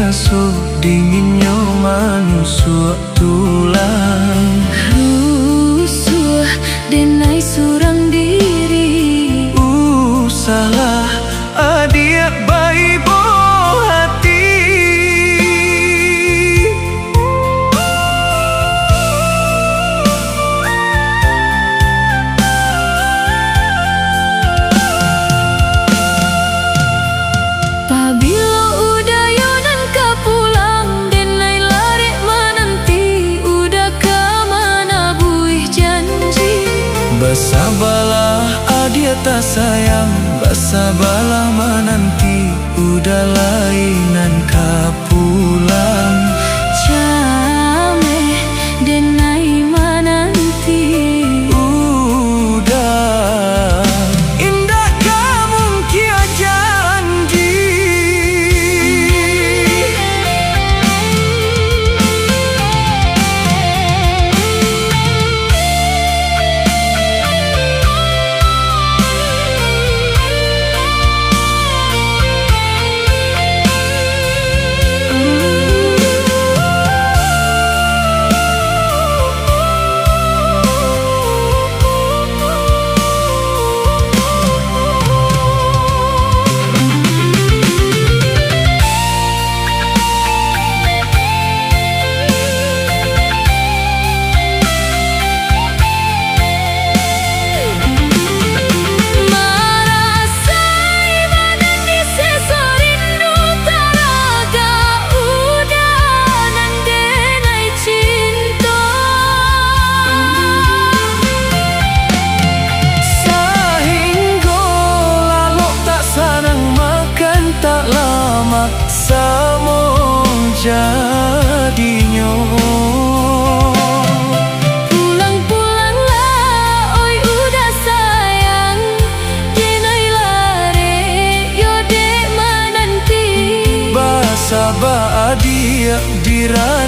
so dinginnya manusuk tulang. Rusuh denai surang diri. Salah adia bayi boh hati. Tabilo udayo nan ka pulang denai lari menanti udah ke mana buih janji. Bersabarlah adia tak sayang, bersabarlah menanti udah lainan ka pulang. Jame denai menanti Udah indah kamu kia janji. Jadinya pulang-pulanglah, oi udah sayang. Denai lare, yo dek menanti. Basaba adia dira